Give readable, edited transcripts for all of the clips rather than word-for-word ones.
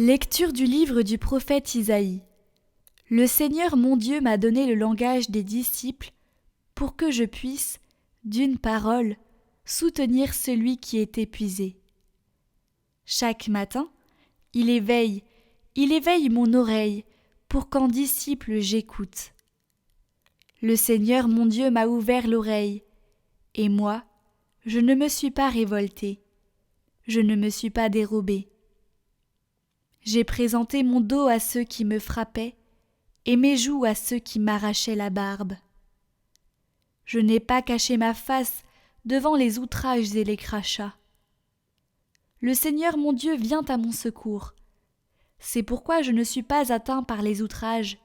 Lecture du livre du prophète Isaïe. Le Seigneur mon Dieu m'a donné le langage des disciples pour que je puisse, d'une parole, soutenir celui qui est épuisé. Chaque matin, il éveille mon oreille pour qu'en disciple j'écoute. Le Seigneur mon Dieu m'a ouvert l'oreille, et moi, je ne me suis pas révoltée, je ne me suis pas dérobée. J'ai présenté mon dos à ceux qui me frappaient, et mes joues à ceux qui m'arrachaient la barbe. Je n'ai pas caché ma face devant les outrages et les crachats. Le Seigneur mon Dieu vient à mon secours. C'est pourquoi je ne suis pas atteint par les outrages.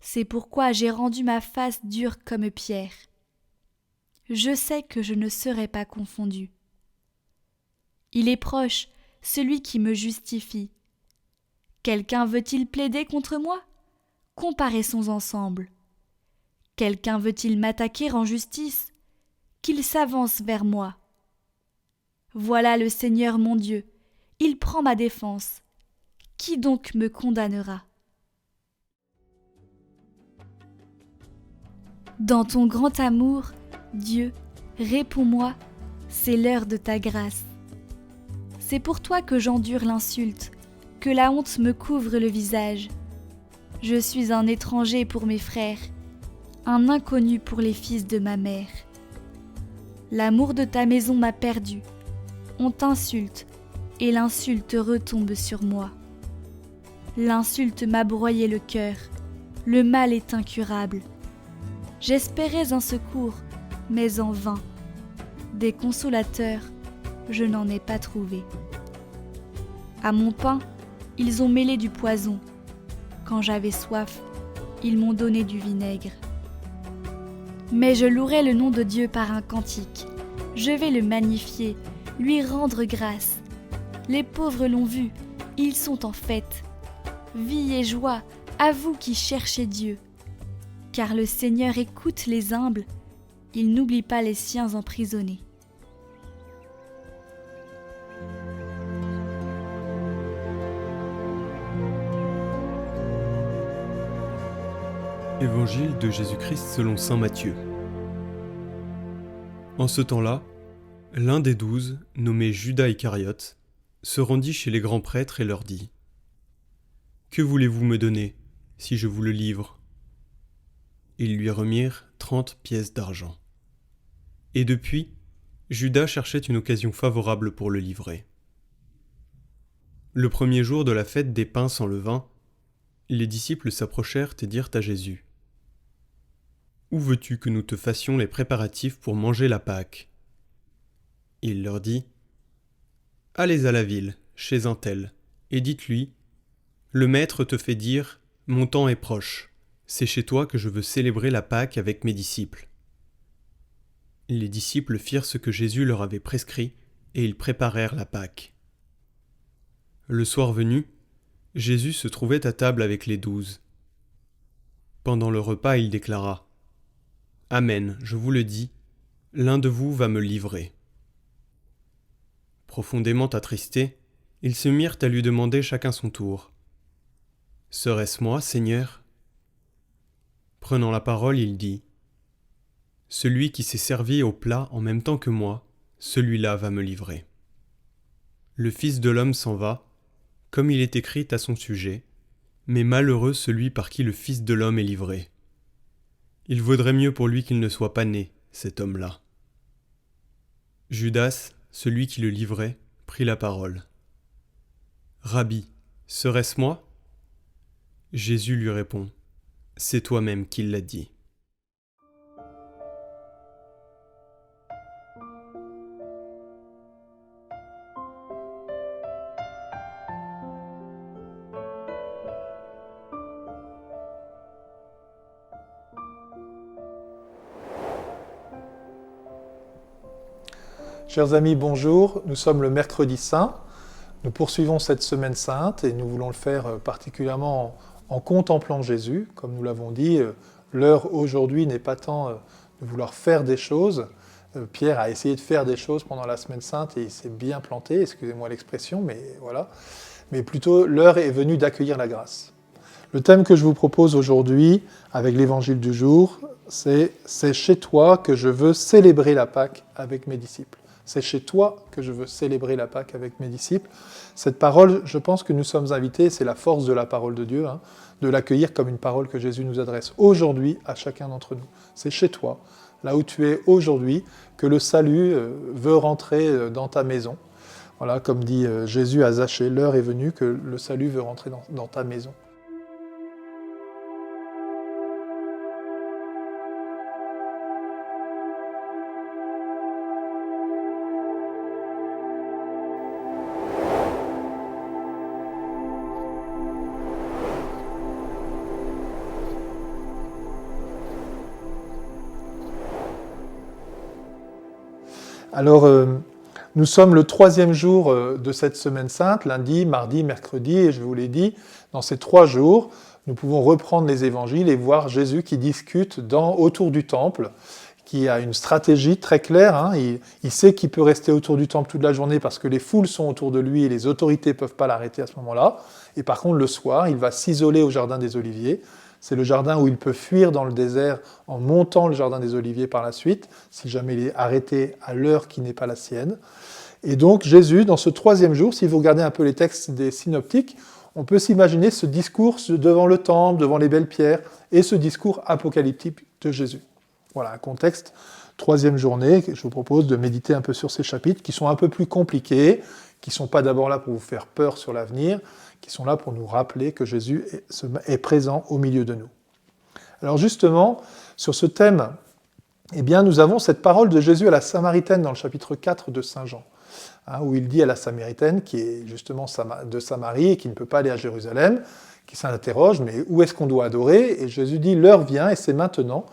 C'est pourquoi j'ai rendu ma face dure comme pierre. Je sais que je ne serai pas confondu. Il est proche, celui qui me justifie. Quelqu'un veut-il plaider contre moi ? Comparaissons ensemble. Quelqu'un veut-il m'attaquer en justice ? Qu'il s'avance vers moi. Voilà le Seigneur mon Dieu, il prend ma défense. Qui donc me condamnera ? Dans ton grand amour, Dieu, réponds-moi, c'est l'heure de ta grâce. C'est pour toi que j'endure l'insulte, que la honte me couvre le visage. Je suis un étranger pour mes frères, un inconnu pour les fils de ma mère. L'amour de ta maison m'a perdu. On t'insulte, et l'insulte retombe sur moi. L'insulte m'a broyé le cœur, le mal est incurable. J'espérais un secours, mais en vain. Des consolateurs, je n'en ai pas trouvé. À mon pain, ils ont mêlé du poison. Quand j'avais soif, ils m'ont donné du vinaigre. Mais je louerai le nom de Dieu par un cantique. Je vais le magnifier, lui rendre grâce. Les pauvres l'ont vu, ils sont en fête. Vie et joie à vous qui cherchez Dieu. Car le Seigneur écoute les humbles, il n'oublie pas les siens emprisonnés. Évangile de Jésus-Christ selon saint Matthieu. En ce temps-là, l'un des 12, nommé Judas Iscariote, se rendit chez les grands prêtres et leur dit : « Que voulez-vous me donner, si je vous le livre ?» Ils lui remirent 30 pièces d'argent. Et depuis, Judas cherchait une occasion favorable pour le livrer. Le premier jour de la fête des pains sans levain, les disciples s'approchèrent et dirent à Jésus : « Où veux-tu que nous te fassions les préparatifs pour manger la Pâque ?» Il leur dit : « Allez à la ville, chez un tel, et dites-lui : Le Maître te fait dire : Mon temps est proche, c'est chez toi que je veux célébrer la Pâque avec mes disciples. » Les disciples firent ce que Jésus leur avait prescrit, et ils préparèrent la Pâque. Le soir venu, Jésus se trouvait à table avec les 12. Pendant le repas, il déclara : « Amen, je vous le dis, l'un de vous va me livrer. » Profondément attristés, ils se mirent à lui demander chacun son tour : « Serait-ce moi, Seigneur ?» Prenant la parole, il dit : « Celui qui s'est servi au plat en même temps que moi, celui-là va me livrer. » Le Fils de l'homme s'en va, comme il est écrit à son sujet, mais malheureux celui par qui le Fils de l'homme est livré. Il vaudrait mieux pour lui qu'il ne soit pas né, cet homme-là. Judas, celui qui le livrait, prit la parole. « Rabbi, serait-ce moi ?» Jésus lui répond : « C'est toi-même qui l'as dit. » Chers amis, bonjour. Nous sommes le mercredi saint. Nous poursuivons cette semaine sainte et nous voulons le faire particulièrement en contemplant Jésus. Comme nous l'avons dit, l'heure aujourd'hui n'est pas tant de vouloir faire des choses. Pierre a essayé de faire des choses pendant la semaine sainte et il s'est bien planté, excusez-moi l'expression, mais voilà. mais plutôt l'heure est venue d'accueillir la grâce. Le thème que je vous propose aujourd'hui, avec l'évangile du jour, c'est « C'est chez toi que je veux célébrer la Pâque avec mes disciples ». C'est chez toi que je veux célébrer la Pâque avec mes disciples. Cette parole, je pense que nous sommes invités, c'est la force de la parole de Dieu, de l'accueillir comme une parole que Jésus nous adresse aujourd'hui à chacun d'entre nous. C'est chez toi, là où tu es aujourd'hui, que le salut veut rentrer dans ta maison. Voilà, comme dit Jésus à Zachée, l'heure est venue que le salut veut rentrer dans ta maison. Alors, nous sommes le 3e jour de cette semaine sainte, lundi, mardi, mercredi, et je vous l'ai dit, dans ces 3 jours, nous pouvons reprendre les évangiles et voir Jésus qui discute autour du temple, qui a une stratégie très claire. Il sait qu'il peut rester autour du temple toute la journée parce que les foules sont autour de lui et les autorités ne peuvent pas l'arrêter à ce moment-là. Et par contre, le soir, il va s'isoler au jardin des Oliviers. C'est le jardin où il peut fuir dans le désert en montant le jardin des Oliviers par la suite, si jamais il est arrêté à l'heure qui n'est pas la sienne. Et donc Jésus, dans ce 3e jour, si vous regardez un peu les textes des synoptiques, on peut s'imaginer ce discours devant le temple, devant les belles pierres, et ce discours apocalyptique de Jésus. Voilà un contexte, 3e journée, je vous propose de méditer un peu sur ces chapitres qui sont un peu plus compliqués, qui ne sont pas d'abord là pour vous faire peur sur l'avenir, qui sont là pour nous rappeler que Jésus est présent au milieu de nous. Alors justement, sur ce thème, eh bien, nous avons cette parole de Jésus à la Samaritaine dans le chapitre 4 de Saint Jean, où il dit à la Samaritaine, qui est justement de Samarie et qui ne peut pas aller à Jérusalem, qui s'interroge, mais où est-ce qu'on doit adorer ? Et Jésus dit, l'heure vient, et c'est maintenant,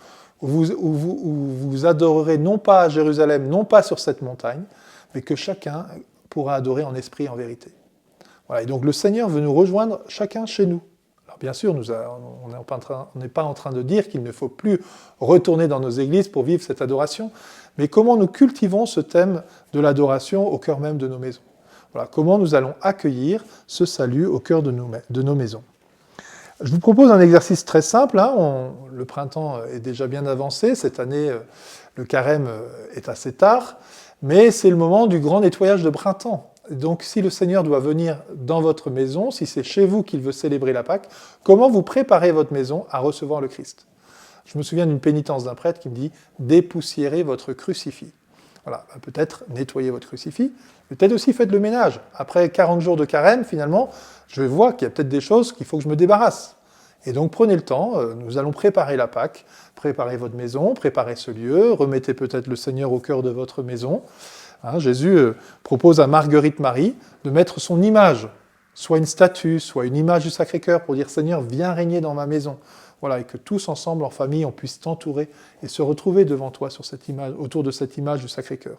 où vous adorerez non pas à Jérusalem, non pas sur cette montagne, mais que chacun pourra adorer en esprit et en vérité. Voilà, et donc le Seigneur veut nous rejoindre chacun chez nous. Alors bien sûr, on n'est pas en train de dire qu'il ne faut plus retourner dans nos églises pour vivre cette adoration, mais comment nous cultivons ce thème de l'adoration au cœur même de nos maisons. Voilà, comment nous allons accueillir ce salut au cœur de nos maisons. Je vous propose un exercice très simple. Le printemps est déjà bien avancé. Cette année, le carême est assez tard, mais c'est le moment du grand nettoyage de printemps. Donc, si le Seigneur doit venir dans votre maison, si c'est chez vous qu'il veut célébrer la Pâque, comment vous préparez votre maison à recevoir le Christ ? Je me souviens d'une pénitence d'un prêtre qui me dit « dépoussiérez votre crucifix ». Voilà, peut-être nettoyez votre crucifix, mais peut-être aussi faites le ménage. Après 40 jours de carême, finalement, je vois qu'il y a peut-être des choses qu'il faut que je me débarrasse. Et donc prenez le temps, nous allons préparer la Pâque, préparez votre maison, préparez ce lieu, remettez peut-être le Seigneur au cœur de votre maison. Jésus propose à Marguerite Marie de mettre son image, soit une statue, soit une image du Sacré-Cœur, pour dire « Seigneur, viens régner dans ma maison ». Voilà, et que tous ensemble, en famille, on puisse t'entourer et se retrouver devant toi sur cette image, autour de cette image du Sacré-Cœur.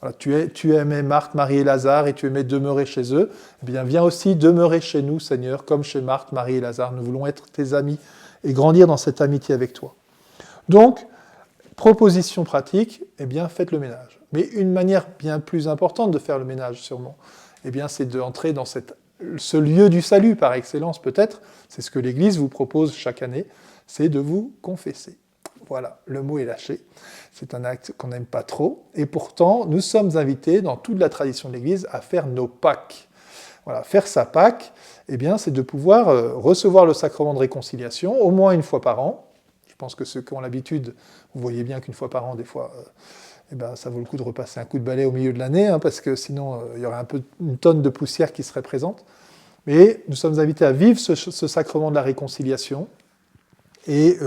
Voilà, tu aimais Marthe, Marie et Lazare et tu aimais demeurer chez eux. Eh bien, viens aussi demeurer chez nous, Seigneur, comme chez Marthe, Marie et Lazare. Nous voulons être tes amis et grandir dans cette amitié avec toi. Donc, proposition pratique, eh bien, faites le ménage. Mais une manière bien plus importante de faire le ménage, sûrement, eh bien, c'est d'entrer dans ce lieu du salut, par excellence peut-être, c'est ce que l'Église vous propose chaque année, c'est de vous confesser. Voilà, le mot est lâché. C'est un acte qu'on n'aime pas trop. Et pourtant, nous sommes invités, dans toute la tradition de l'Église, à faire nos Pâques. Voilà, faire sa Pâque, eh bien, c'est de pouvoir recevoir le sacrement de réconciliation, au moins une fois par an. Je pense que ceux qui ont l'habitude, vous voyez bien qu'une fois par an, des fois, ça vaut le coup de repasser un coup de balai au milieu de l'année, parce que sinon, il y aurait une tonne de poussière qui serait présente. Mais nous sommes invités à vivre ce sacrement de la réconciliation, et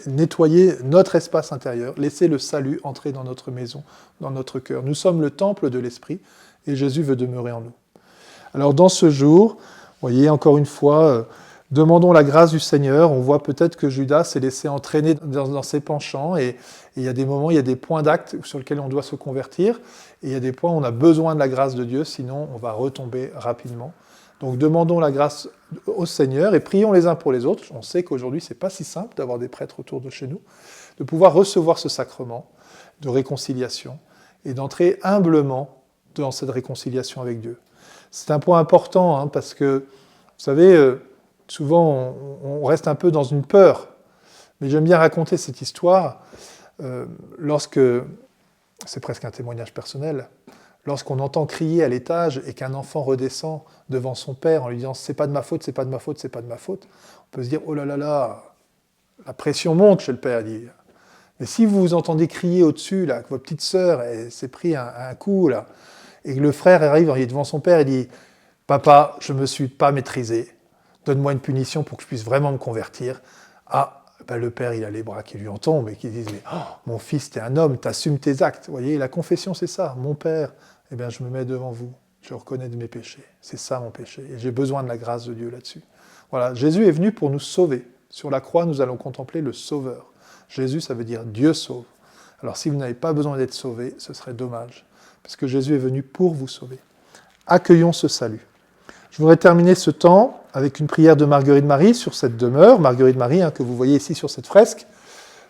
nettoyer notre espace intérieur, laisser le salut entrer dans notre maison, dans notre cœur. Nous sommes le temple de l'Esprit, et Jésus veut demeurer en nous. Alors dans ce jour, vous voyez, encore une fois, demandons la grâce du Seigneur. On voit peut-être que Judas s'est laissé entraîner dans ses penchants, et il y a des moments, il y a des points d'acte sur lesquels on doit se convertir, et il y a des points où on a besoin de la grâce de Dieu, sinon on va retomber rapidement. Donc demandons la grâce au Seigneur et prions les uns pour les autres. On sait qu'aujourd'hui, ce n'est pas si simple d'avoir des prêtres autour de chez nous, de pouvoir recevoir ce sacrement de réconciliation et d'entrer humblement dans cette réconciliation avec Dieu. C'est un point important, hein, parce que, vous savez, souvent on reste un peu dans une peur. Mais j'aime bien raconter cette histoire lorsque, c'est presque un témoignage personnel, lorsqu'on entend crier à l'étage et qu'un enfant redescend devant son père en lui disant « c'est pas de ma faute, c'est pas de ma faute, c'est pas de ma faute », on peut se dire « oh là là là, la pression monte chez le père ». Mais si vous vous entendez crier au-dessus, là, que votre petite sœur s'est pris un coup, là, et que le frère arrive, il est devant son père et dit « papa, je me suis pas maîtrisé, donne-moi une punition pour que je puisse vraiment me convertir ». Ah, ben le père, il a les bras qui lui en tombent et qui disent « oh, mon fils, t'es un homme, t'assumes tes actes ». Vous voyez, la confession, c'est ça. Mon père, eh bien, je me mets devant vous, je reconnais de mes péchés. C'est ça mon péché, et j'ai besoin de la grâce de Dieu là-dessus. Voilà, Jésus est venu pour nous sauver. Sur la croix, nous allons contempler le Sauveur. Jésus, ça veut dire Dieu sauve. Alors si vous n'avez pas besoin d'être sauvé, ce serait dommage, parce que Jésus est venu pour vous sauver. Accueillons ce salut. Je voudrais terminer ce temps avec une prière de Marguerite Marie sur cette demeure. Marguerite Marie, que vous voyez ici sur cette fresque,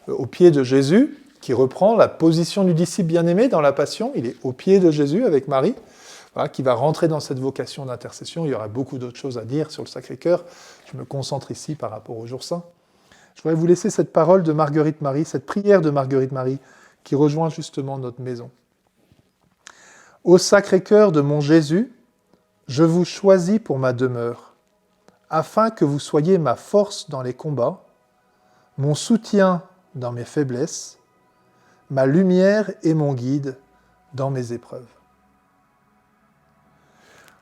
au pied de Jésus, qui reprend la position du disciple bien-aimé dans la Passion. Il est au pied de Jésus avec Marie, voilà, qui va rentrer dans cette vocation d'intercession. Il y aura beaucoup d'autres choses à dire sur le Sacré-Cœur. Je me concentre ici par rapport au Jour Saint. Je voudrais vous laisser cette parole de Marguerite Marie, cette prière de Marguerite Marie, qui rejoint justement notre maison. Ô Sacré-Cœur de mon Jésus, je vous choisis pour ma demeure, afin que vous soyez ma force dans les combats, mon soutien dans mes faiblesses, ma lumière et mon guide dans mes épreuves.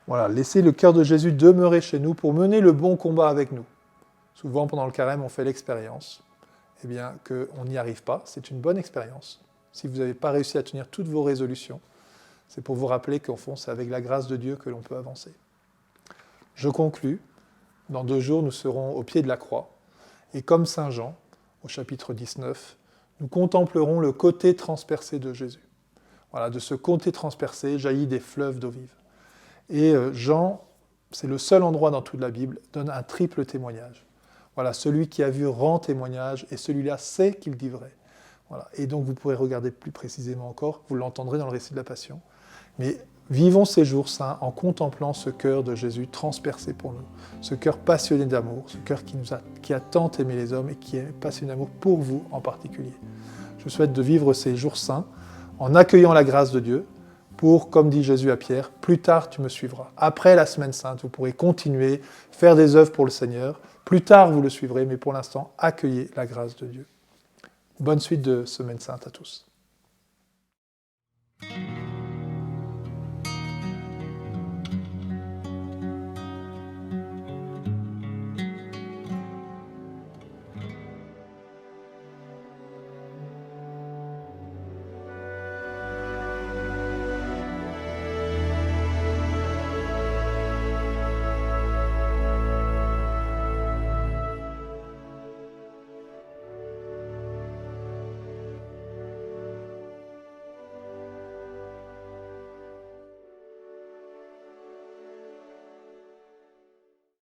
Voilà, laissez le cœur de Jésus demeurer chez nous pour mener le bon combat avec nous. Souvent, pendant le carême, on fait l'expérience qu'on n'y arrive pas. C'est une bonne expérience. Si vous n'avez pas réussi à tenir toutes vos résolutions, c'est pour vous rappeler qu'au fond, c'est avec la grâce de Dieu que l'on peut avancer. Je conclus. Dans 2 jours, nous serons au pied de la croix. Et comme Saint Jean, au chapitre 19, nous contemplerons le côté transpercé de Jésus. Voilà, de ce côté transpercé jaillit des fleuves d'eau vive. Et Jean, c'est le seul endroit dans toute la Bible, donne un triple témoignage. Voilà, celui qui a vu rend témoignage, et celui-là sait qu'il dit vrai. Voilà. Et donc vous pourrez regarder plus précisément encore, vous l'entendrez dans le récit de la Passion. Mais vivons ces jours saints en contemplant ce cœur de Jésus transpercé pour nous, ce cœur passionné d'amour, ce cœur qui a tant aimé les hommes et qui est passionné d'amour pour vous en particulier. Je souhaite de vivre ces jours saints en accueillant la grâce de Dieu pour, comme dit Jésus à Pierre, plus tard tu me suivras. Après la semaine sainte, vous pourrez continuer, faire des œuvres pour le Seigneur. Plus tard, vous le suivrez, mais pour l'instant, accueillez la grâce de Dieu. Bonne suite de semaine sainte à tous.